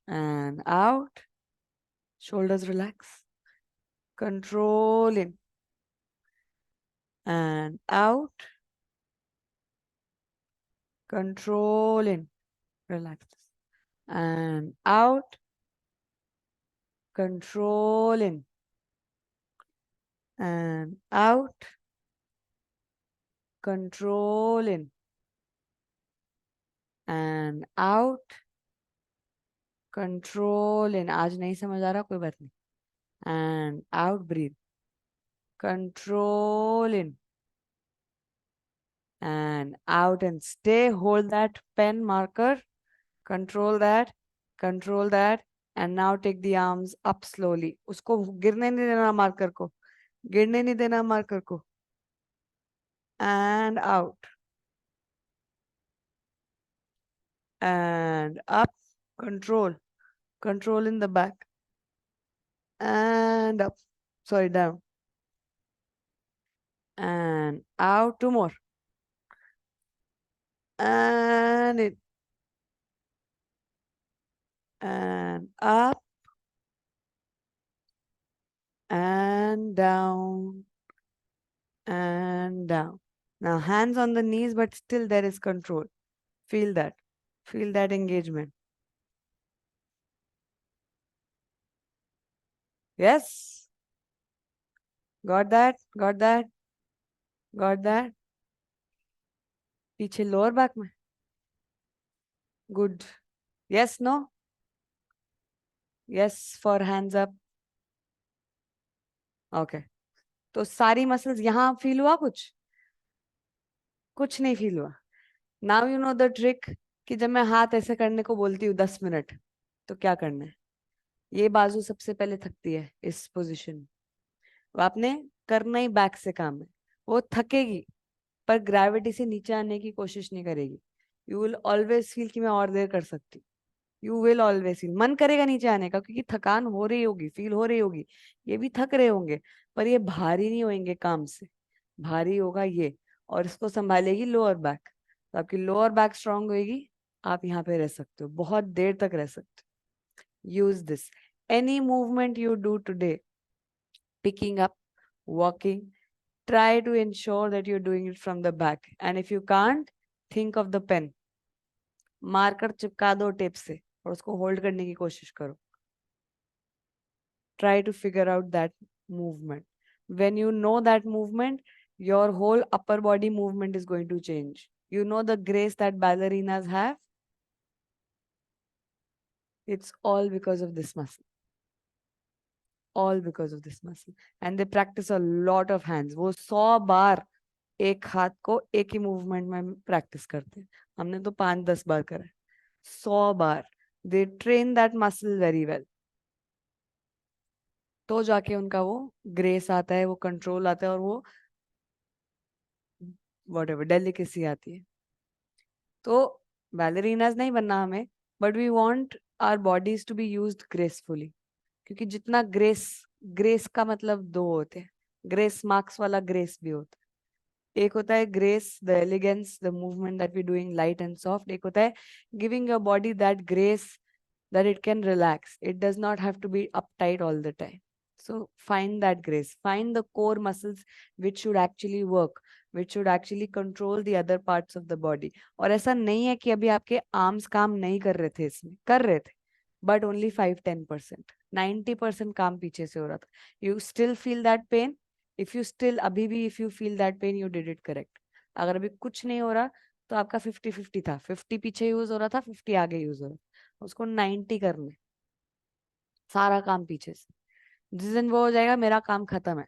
[SPEAKER 1] And out. Shoulders relax. Control in. And out. Control in. Relax. And out. Control in. And out. Control in. And out. Control in. आज नहीं समझ आ रहा, कोई बात नहीं. And out, breathe. Control in. And out and stay. Hold that pen marker. Control that. Control that. And now take the arms up slowly. उसको गिरने नहीं देना मार्कर को. गिरने नहीं देना मार्कर को. And out. And up. Control. Control in the back. And up. Sorry, down. And out. Two more. And in. And up. And down. And down. Now hands on the knees, but still there is control. Feel that. Feel that engagement. Yes. Got that? Got that? Got that? पीछे lower back में. Good. Yes, no? Yes for hands up. Okay. तो सारी muscles यहाँ feel हुआ कुछ? कुछ नहीं feel हुआ. Now you know the trick कि जब मैं हाथ ऐसे करने को बोलती हूँ 10 मिनट, तो क्या करना है. ये बाजू सबसे पहले थकती है इस पोजीशन. आपने करना ही बैक से काम है. वो थकेगी पर ग्रेविटी से नीचे आने की कोशिश नहीं करेगी. यू विल ऑलवेज फील कि मैं और देर कर सकती. You will always feel. मन करेगा नीचे आने का क्योंकि थकान हो रही होगी, फील हो रही होगी. ये भी थक रहे होंगे पर ये भारी नहीं होंगे काम से. भारी होगा ये, और इसको संभालेगी लोअर बैक. तो आपकी लोअर बैक स्ट्रांग होगी. आप यहाँ पे रह सकते हो, बहुत देर तक रह सकते हो. Use this. Any movement you do today, picking up, walking, try to ensure that you're doing it from the back. And if you can't, think of the pen. Marker चिपका दो टेप से और उसको होल्ड करने की कोशिश करो. Try to figure out that movement. When you know that movement, your whole upper body movement is going to change. You know the grace that ballerinas have? It's all because of this muscle. All because of this muscle. And they practice a lot of hands. वो 100 बार एक हाथ को एक ही movement में practice करते हैं. हमने तो 5-10 बार करा है. 100 बार. They train that muscle very well. तो जाके उनका वो ग्रेस आता है, वो कंट्रोल आता है और वो whatever डेलिकेसी आती है. तो बैलरीनाज नहीं बनना हमें, but we want our bodies to be used gracefully. क्योंकि जितना ग्रेस, ग्रेस का मतलब दो होते हैं. ग्रेस मार्क्स वाला ग्रेस भी होता है. एक होता है grace, the elegance, the movement that we doing light and soft. एक होता है giving your body that grace that it can relax. It does not have to be uptight all the time. So find that grace. Find the core muscles which should actually work, which should actually control the other parts of the body. और ऐसा नहीं है कि अभी आपके arms काम नहीं कर रहे थे, इसमें कर रहे थे, but only 5-10%. 90% काम पीछे से हो रहा था. You still feel that pain? If you still अभी भी if you feel that pain, you did it correct. अगर अभी कुछ नहीं हो रहा तो आपका 50-50 था. 50 पीछे यूज हो रहा था, 50 आगे यूज हो रहा था. उसको 90 करने. सारा काम पीछे से. जिस दिन वो हो जाएगा मेरा काम खत्म है.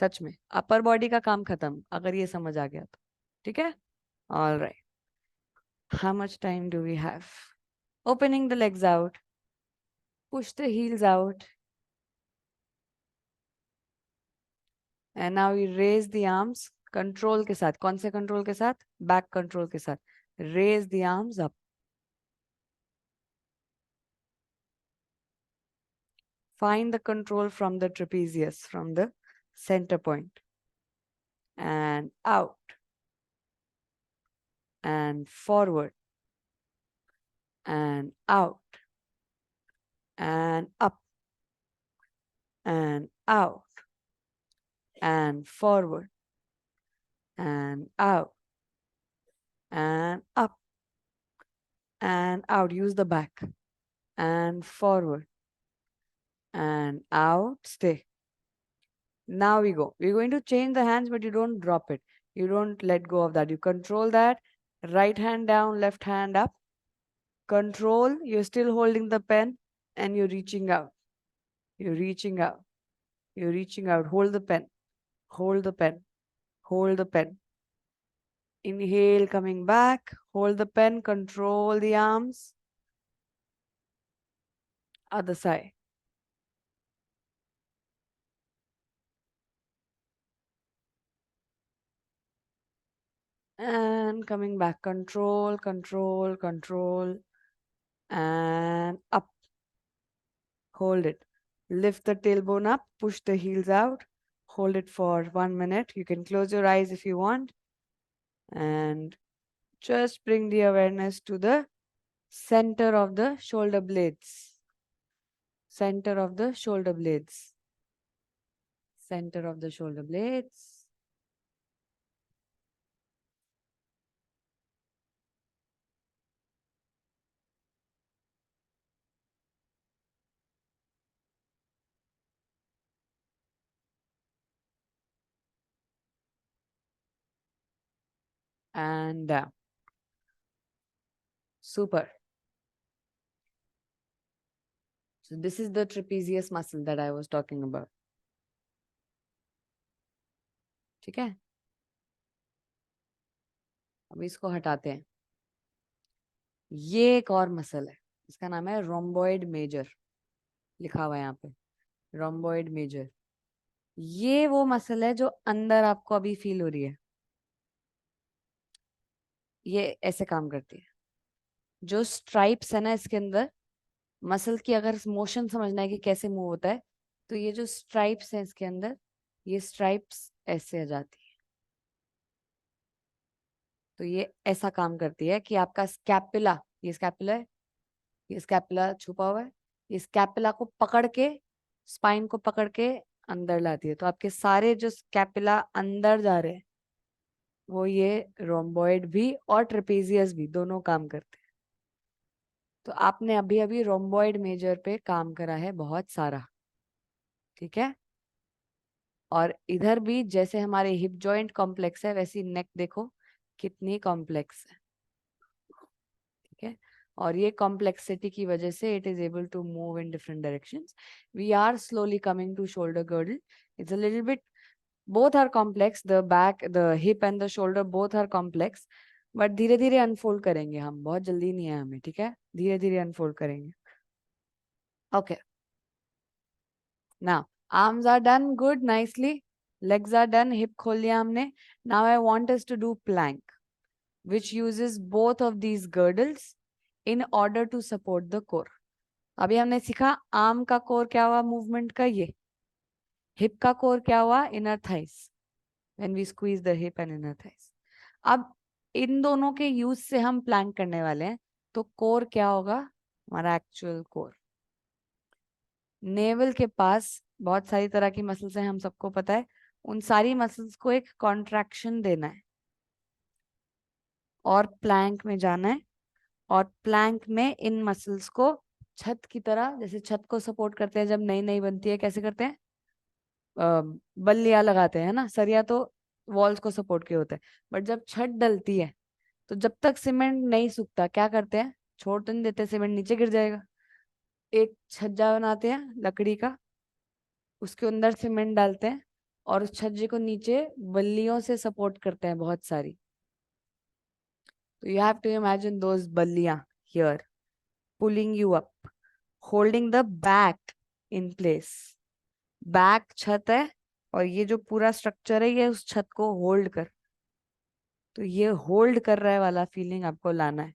[SPEAKER 1] सच में अपर बॉडी का काम खत्म, अगर ये समझ आ गया तो. ठीक है. All right. How much time do we have? Opening the legs out. Push the heels out. And now you raise the arms, control के साथ, कौन से कंट्रोल के साथ? बैक कंट्रोल के साथ. Raise the arms up. Find the control from the trapezius, from the center point. And out. And forward. And out. And up. And out. And forward. And out. And up. And out. Use the back. And forward. And out. Stay. Now we go. We're going to change the hands, but you don't drop it. You don't let go of that. You control that. Right hand down, left hand up. Control. You're still holding the pen and you're reaching out. You're reaching out. You're reaching out. Hold the pen. Hold the pen. Hold the pen. Inhale, coming back. Hold the pen. Control the arms. Other side. And coming back. Control, control, control. And up. Hold it. Lift the tailbone up. Push the heels out. Hold it for 1 minute. You can close your eyes if you want. And just bring the awareness to the center of the shoulder blades. Center of the shoulder blades. Center of the shoulder blades. And down. Super. So this is the trapezius muscle that I was talking about. ठीक है? अब इसको हटाते हैं. ये एक और muscle है. इसका नाम है रोम्बॉइड मेजर. लिखा हुआ है यहाँ पे. Rhomboid major. ये वो मसल है जो अंदर आपको अभी फील हो रही है. ये ऐसे काम करती है. जो स्ट्राइप्स है ना इसके अंदर, मसल की अगर मोशन समझना है कि कैसे मूव होता है, तो ये जो स्ट्राइप्स हैं इसके अंदर, ये स्ट्राइप्स ऐसे आ जाती है. तो ये ऐसा काम करती है कि आपका स्कैपुला, ये स्कैपुला है, ये स्कैपुला छुपा हुआ है, ये स्कैपुला को पकड़ के, स्पाइन को पकड़ के अंदर लाती है. तो आपके सारे जो स्कैपुला अंदर जा रहे हैं, वो ये रोम्बॉइड भी और ट्रेपेजियस भी दोनों काम करते हैं. तो आपने अभी अभी रोम्बॉइड मेजर पे काम करा है बहुत सारा. ठीक है? और इधर भी जैसे हमारे हिप जॉइंट कॉम्प्लेक्स है, वैसी नेक देखो कितनी कॉम्प्लेक्स है. ठीक है? और ये कॉम्प्लेक्सिटी की वजह से it is able to move in different directions. We are slowly coming to shoulder girdle. It's a little bit, both are complex, the back, the hip and the shoulder both are complex, but धीरे धीरे unfold करेंगे हम. बहुत जल्दी नहीं है हमें. ठीक है? धीरे धीरे अनफोल्ड करेंगे. Okay. now arms are done. Good, nicely. Legs are done. hip खोल लिया हमने. now I want us to do plank, which uses both of these girdles in order to support the core. अभी हमने सीखा arm का core क्या हुआ movement का, ये हिप का कोर क्या हुआ, inner thighs, when we squeeze the hip and inner thighs. अब इन दोनों के यूज से हम प्लैंक करने वाले हैं. तो कोर क्या होगा हमारा एक्चुअल कोर? नेवल के पास बहुत सारी तरह की मसल्स हैं, हम सबको पता है. उन सारी मसल्स को एक कॉन्ट्रैक्शन देना है और प्लैंक में जाना है. और प्लैंक में इन मसल्स को छत की तरह, जैसे छत को सपोर्ट करते हैं जब नई नई बनती है, कैसे करते हैं? बल्लियां लगाते हैं ना. सरिया तो वॉल्स को सपोर्ट के होता है. बट जब छत डलती है, तो जब तक सीमेंट नहीं सूखता क्या करते हैं? छोड़ तो नहीं देते, सीमेंट नीचे गिर जाएगा. एक छज्जा बनाते हैं लकड़ी का, उसके अंदर सीमेंट डालते हैं और उस छज्जे को नीचे बल्लियों से सपोर्ट करते हैं बहुत सारी. तो you have to imagine those बल्लियां here pulling you up, holding the back in place. Back छत है और ये जो पूरा स्ट्रक्चर है ये उस छत को होल्ड कर, तो ये होल्ड कर रहा है वाला फीलिंग आपको लाना है.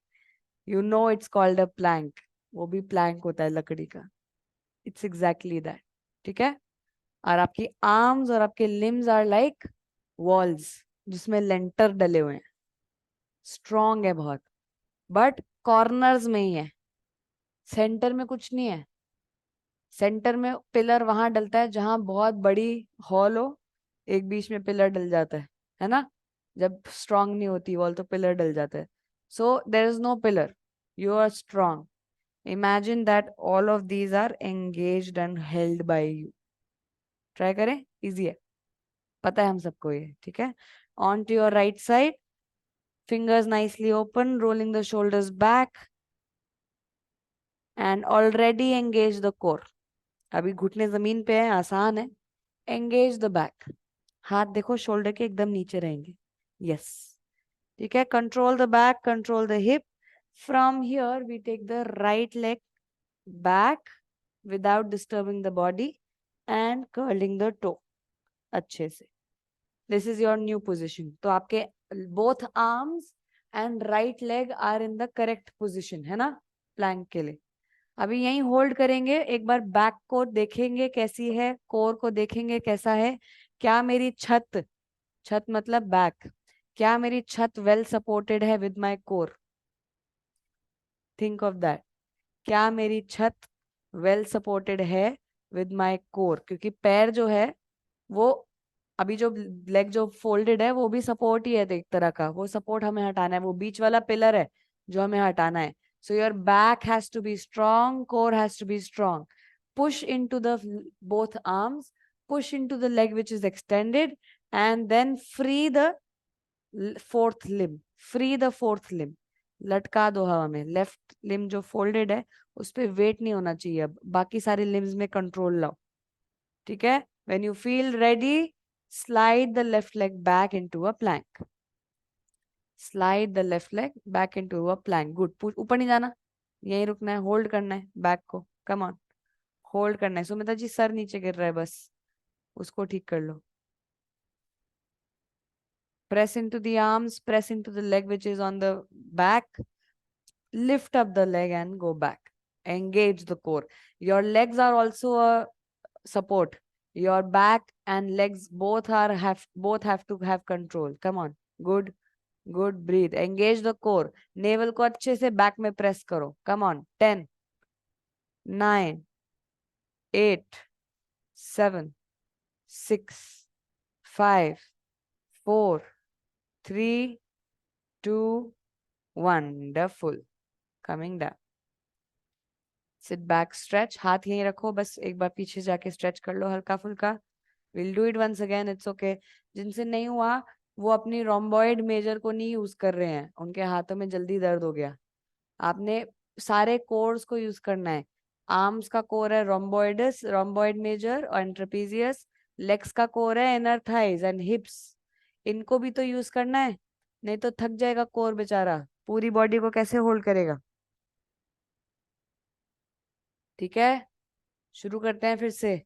[SPEAKER 1] You know it's called a plank. वो भी प्लैंक होता है लकड़ी का. It's exactly that. ठीक है. और आपकी आर्म्स और आपके लिम्स आर लाइक वॉल्स जिसमें लेंटर डले हुए हैं. स्ट्रॉन्ग है बहुत, बट कॉर्नर्स में ही है, सेंटर में कुछ नहीं है. सेंटर में पिलर वहां डलता है जहां बहुत बड़ी हॉल हो, एक बीच में पिलर डल जाता है ना. जब स्ट्रांग नहीं होती वॉल तो पिलर डल जाता है. So there is no pillar, you are strong. Imagine that all of these are engaged and held by you. Try करें, इजी है, पता है हम सबको ये. ठीक है. On to your right side, fingers nicely open, rolling the shoulders back and already engage the core. अभी घुटने जमीन पे है, आसान है. engage the back. हाथ देखो शोल्डर के एकदम नीचे रहेंगे. yes. ठीक है. control the back, control the hip. From here we take the right leg back without disturbing the body and curling the toe अच्छे से. this is your new position. तो आपके both arms and right leg are in the correct position है ना Planck के लिए. अभी यहीं होल्ड करेंगे. एक बार बैक को देखेंगे कैसी है, कोर को देखेंगे कैसा है. क्या मेरी छत, छत मतलब बैक, क्या मेरी छत वेल सपोर्टेड है with my core. Think of that. क्या मेरी छत वेल सपोर्टेड है विद माय कोर. क्योंकि पैर जो है वो अभी जो लेग जो फोल्डेड है वो भी सपोर्ट ही है एक तरह का. वो सपोर्ट हमें हटाना है, वो बीच वाला पिलर है जो हमें हटाना है. So your back has to be strong, core has to be strong. Push into the both arms, push into the leg which is extended and then free the fourth limb. Free the fourth limb. लटका दो हवा में. Left लिम जो folded है उस पर wait नहीं होना चाहिए. अब बाकी सारे लिम्स में कंट्रोल लाओ. ठीक है. When you feel ready, slide the left leg back into a plank. Slide the left leg back into a plank. Good. ऊपर नहीं जाना, यहीं रुकना है. होल्ड करना है बैक को. कम ऑन, होल्ड करना है. सुमिता जी सर नीचे गिर रहा है, बस उसको ठीक कर लो. Press into the arms, press into the leg which is on the back. Lift up the leg and go back. Engage the core. Your legs are also a support. Your back and legs both have to have control. Come on. Good. Good. Breathe. Engage the core. Navel को अच्छे से back में press करो. Come on. 10, 9, 8, 7, 6, 5, 4, 3, 2, wonderful. Coming down. Sit back, stretch. हाथ यहीं रखो, बस एक बार पीछे जाके stretch कर लो हल्का फुल्का. We'll do it once again. It's okay. जिनसे नहीं हुआ वो अपनी रोम्बॉइड मेजर को नहीं यूज कर रहे हैं, उनके हाथों में जल्दी दर्द हो गया. आपने सारे कोर्स को यूज करना है. आर्म्स का कोर है रोम्बॉइडस, रोम्बॉइड मेजर और ट्रेपेजियस. लेग्स का कोर है इनर थाइज एंड हिप्स. इनको भी तो यूज करना है, नहीं तो थक जाएगा कोर बेचारा. पूरी बॉडी को कैसे होल्ड करेगा. ठीक है. शुरू करते हैं फिर से.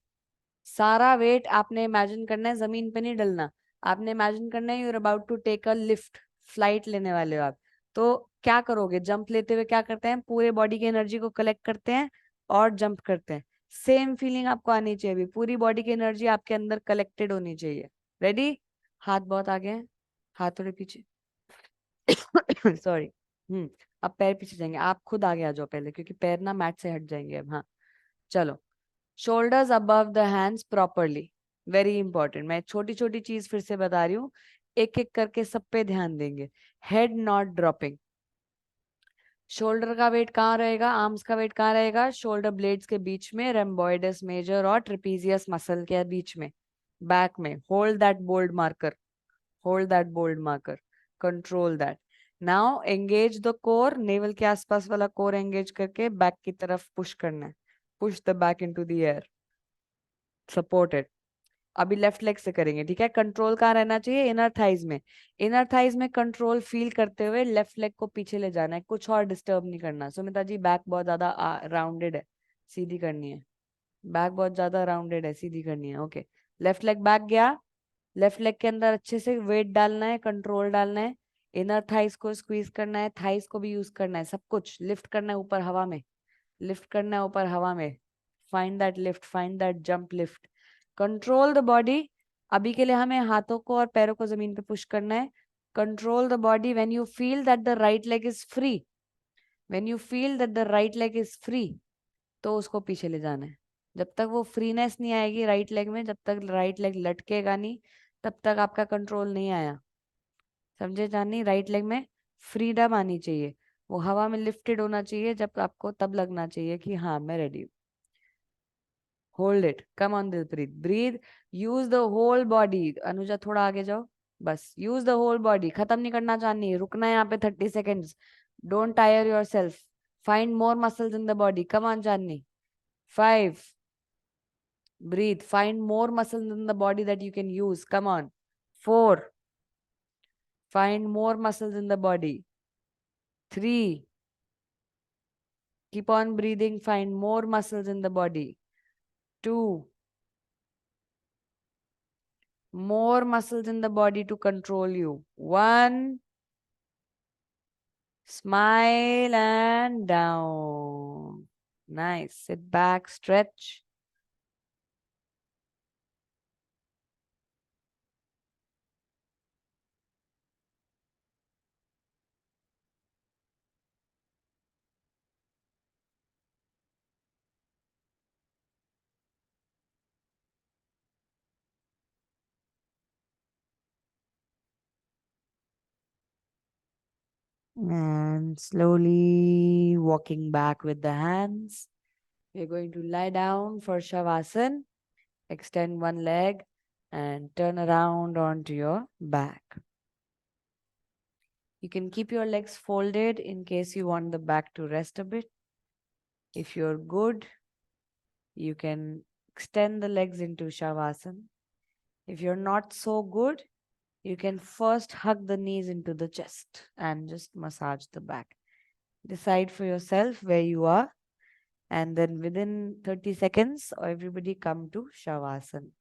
[SPEAKER 1] सारा वेट आपने इमेजिन करना है, जमीन पे नहीं डलना. आपने इमेजिन करना है you are about to take a lift, flight लेने वाले हो आप. तो क्या करोगे, जंप लेते हुए क्या करते हैं, पूरे बॉडी की एनर्जी को कलेक्ट करते हैं और जंप करते हैं. सेम फीलिंग आपको आनी चाहिए. भी पूरी बॉडी की एनर्जी आपके अंदर कलेक्टेड होनी चाहिए. रेडी. हाथ बहुत आगे हैं, हाथ थोड़े पीछे. सॉरी. अब पैर पीछे जाएंगे. आप खुद आगे आ जाओ पहले, क्योंकि पैर ना मैट से हट जाएंगे अब. हाँ चलो. Shoulders above the hands properly. Very important. मैं छोटी छोटी चीज फिर से बता रही हूँ, एक एक करके सब पे ध्यान देंगे. Head not dropping. शोल्डर का वेट कहाँ रहेगा, आर्म्स का वेट कहाँ रहेगा, शोल्डर ब्लेड्स के बीच में, रेम्बॉइडस मेजर और ट्रेपीजियस मसल के बीच में, बैक में. Hold that bold marker, hold that bold marker. Control that. Now engage the core. Navel के आसपास वाला कोर एंगेज करके बैक की तरफ पुश करना है. Push the back into the air. Supported. अभी लेफ्ट लेग से करेंगे. ठीक है. कंट्रोल कहाँ रहना चाहिए, इनर थाइज में. इनर थाइज में कंट्रोल फील करते हुए लेफ्ट लेग को पीछे ले जाना है, कुछ और डिस्टर्ब नहीं करना. सुमिता जी बैक बहुत ज्यादा राउंडेड है, सीधी करनी है. बैक बहुत ज्यादा राउंडेड है, सीधी करनी है. ओके. लेफ्ट लेग बैक गया, लेफ्ट लेग के अंदर अच्छे से वेट डालना है, कंट्रोल डालना है, इनर थाइस को स्क्वीज करना है, थाइस को भी यूज करना है, सब कुछ लिफ्ट करना है ऊपर हवा में, लिफ्ट करना है ऊपर हवा में। Find that lift, find that jump lift, control the body. अभी के लिए हमें हाथों को और पैरों को जमीन पे पुश करना है। Control the body when you feel that the right leg is free, when you feel that the right leg is free, तो उसको पीछे ले जाना है। जब तक वो फ्रीनेस नहीं आएगी राइट लेग में, जब तक राइट लेग लटकेगा नहीं, तब तक आपका कंट्रोल नहीं आया। समझे जानी? राइट लेग में फ्रीडम आनी चाहिए, वो हवा में लिफ्टेड होना चाहिए, जब आपको तब लगना चाहिए कि हाँ मैं रेडी हूँ। Hold it, come on Dilpreet, breathe, use the whole body. Anuja थोड़ा आगे जाओ, बस यूज द होल बॉडी, खत्म नहीं करना चाहनी, रुकना है यहाँ पे 30 seconds. Don't tyre your self, find more muscles in the body, come on जाननी। 5, breathe, find more muscles in the body that you can use, come on. 4, find more muscles in the body. 3, keep on breathing, find more muscles in the body. 2, more muscles in the body to control you. 1, smile and down. Nice, sit back, stretch. And slowly walking back with the hands. We're going to lie down for Shavasana. Extend one leg and turn around onto your back. You can keep your legs folded in case you want the back to rest a bit. If you're good, you can extend the legs into Shavasana. If you're not so good, you can first hug the knees into the chest and just massage the back. Decide for yourself where you are, and then within 30 seconds, everybody come to Shavasana.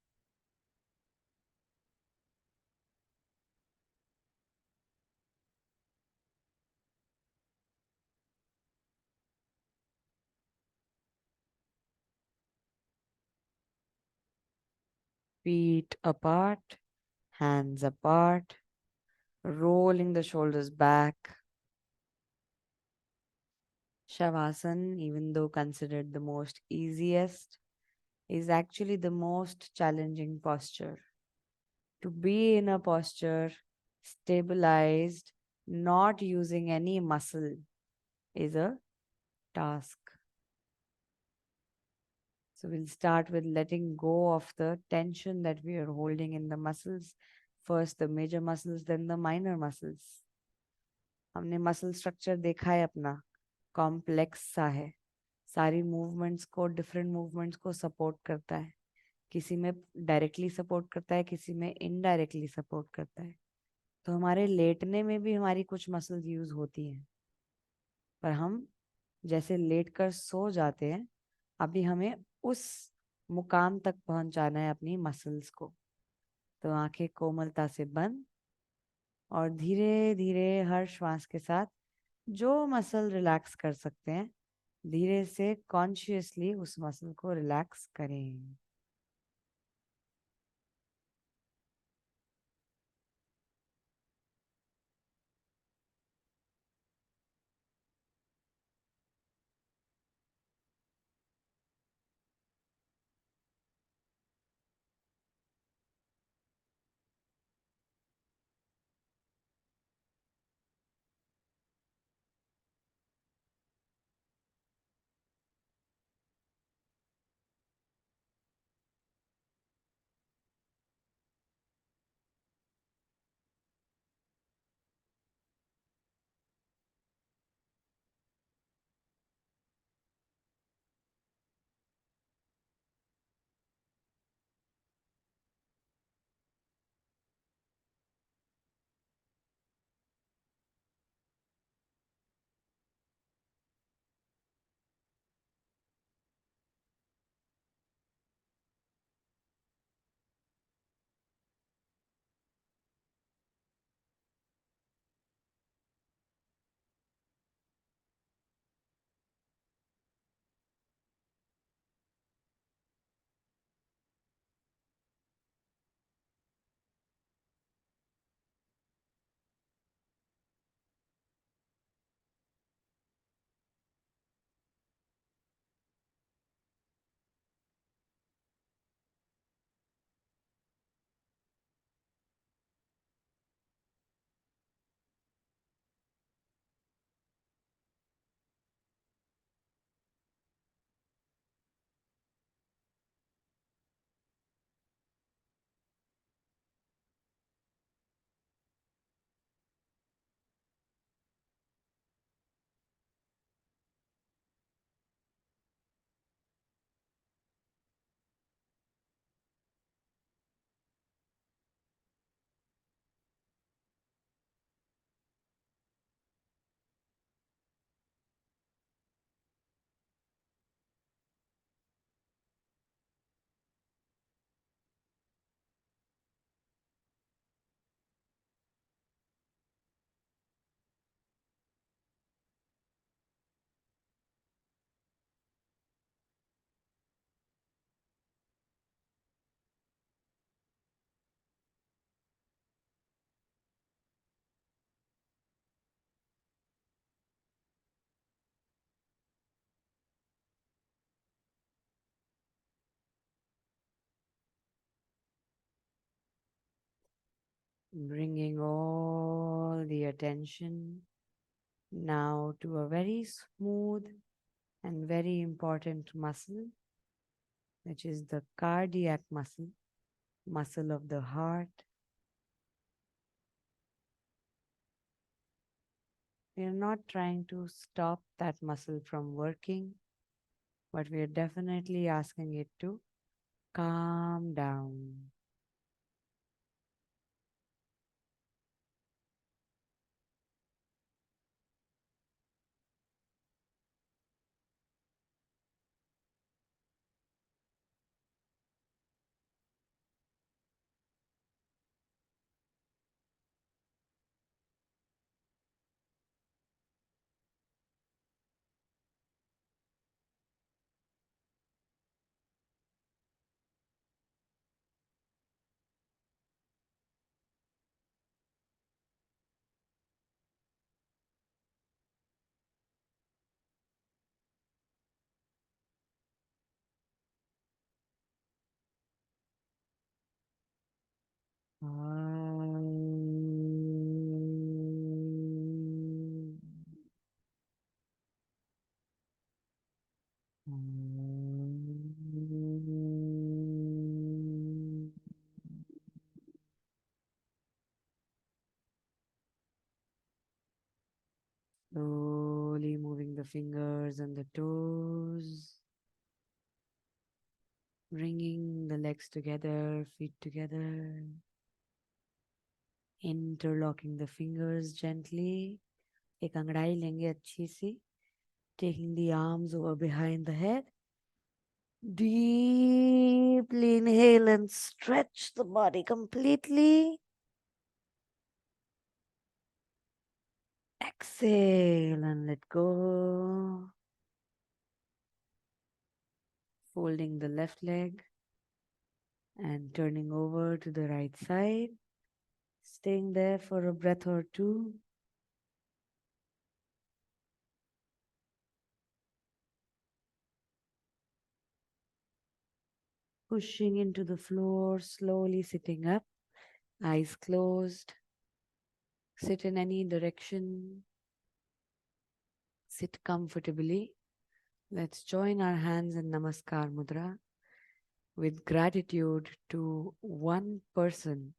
[SPEAKER 1] Feet apart, hands apart, rolling the shoulders back. Shavasana, even though considered the most easiest, is actually the most challenging posture. To be in a posture, stabilized, not using any muscle, is a task. So we'll start with letting go of the tension that we are holding in the muscles. First the major muscles, then the minor muscles. हमने muscle structure देखा है अपना, complex सा है, सारी movements को, different movements को support करता है, किसी में डायरेक्टली सपोर्ट करता है, किसी में इनडायरेक्टली सपोर्ट करता है। तो हमारे लेटने में भी हमारी कुछ मसल्स यूज होती हैं, पर हम जैसे लेट कर सो जाते हैं, अभी हमें उस मुकाम तक पहुंचाना है अपनी मसल्स को। तो आंखें कोमलता से बंद, और धीरे धीरे हर श्वास के साथ जो मसल रिलैक्स कर सकते हैं, धीरे से कॉन्शियसली उस मसल को रिलैक्स करें। Bringing all the attention now to a very smooth and very important muscle, which is the cardiac muscle, muscle of the heart. We are not trying to stop that muscle from working, but we are definitely asking it to calm down. Slowly moving the fingers and the toes, bringing the legs together, feet together, interlocking the fingers gently. एक अंगड़ाई लेंगे अच्छी सी. Taking the arms over behind the head. Deeply inhale and stretch the body completely. Exhale and let go. Folding the left leg and turning over to the right side. Staying there for a breath or two. Pushing into the floor, slowly sitting up, eyes closed. Sit in any direction. Sit comfortably. Let's join our hands in Namaskar Mudra with gratitude to one person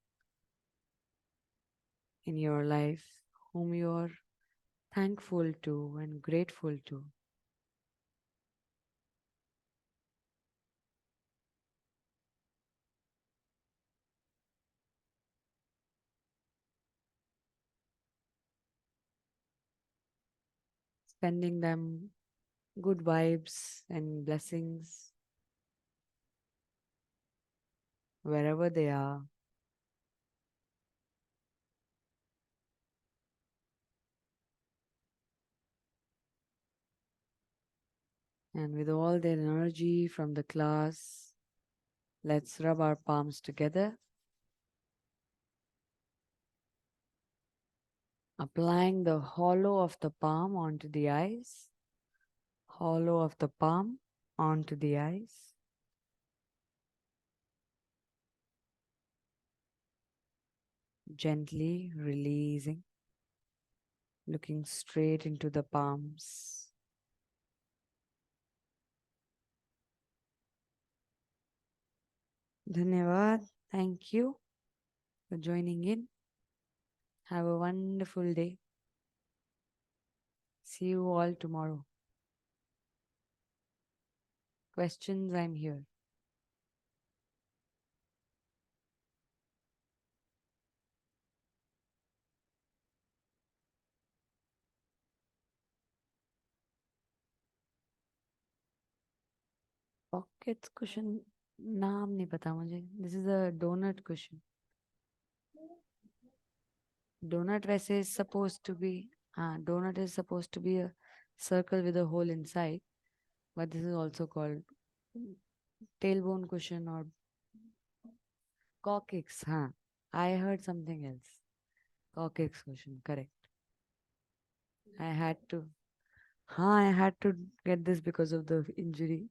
[SPEAKER 1] in your life whom you're thankful to and grateful to. Sending them good vibes and blessings wherever they are. And with all their energy from the class, let's rub our palms together, applying the hollow of the palm onto the eyes, hollow of the palm onto the eyes. Gently releasing, looking straight into the palms. Dhanyavad. Thank you for joining in. Have a wonderful day. See you all tomorrow. Questions, I'm here. Pockets cushion. नाम नहीं पता मुझे. This is a donut cushion. Donut वैसे is supposed to be, donut is supposed to be a circle with a hole inside, but this is also called tailbone cushion or coccyx. I heard something else. Coccyx cushion, correct. I had to, I had to get this because of the injury,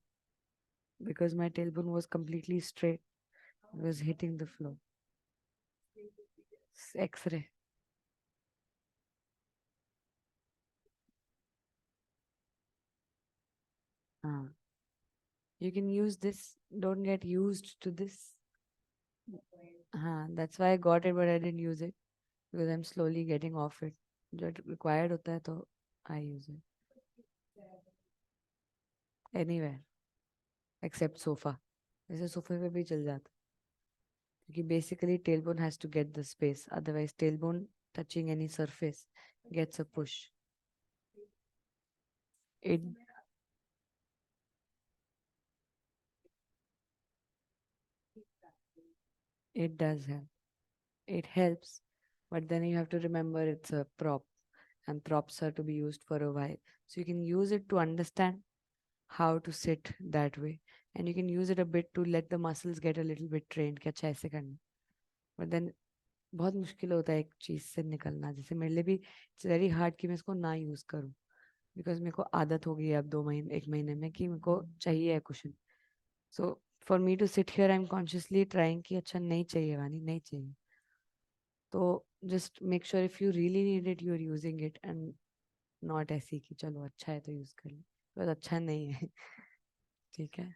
[SPEAKER 1] because my tailbone was completely straight. It was hitting the floor. X-ray. हाँ. You can use this. Don't get used to this. हाँ, that's why I got it, but I didn't use it because I'm slowly getting off it. जब required होता है तो I use it. Anywhere except sofa. जैसे सोफे पे भी चल जाता क्योंकि basically tailbone has to get the space. Otherwise, tailbone touching any surface gets a push. It it does help. It helps, but then you have to remember it's a prop, and props are to be used for a while. So you can use it to understand how to sit that way, and you can use it a bit to let the muscles get a little bit trained कि अच्छा ऐसे करना. But then बहुत मुश्किल होता है एक चीज से निकलना. जैसे मेरे लिए भी इट्स वेरी हार्ड कि मैं इसको ना यूज करूं बिकॉज मेरे को आदत हो गई है अब 2 महीने 1 महीने में कि मेरे को चाहिए है cushion. So for me to sit here I am consciously trying कि अच्छा नहीं चाहिए वानी नहीं चाहिए. तो just make sure if you really need it you are using it and not ऐसी कि चलो अच्छा है तो यूज कर ले. बस अच्छा नहीं है. ठीक है.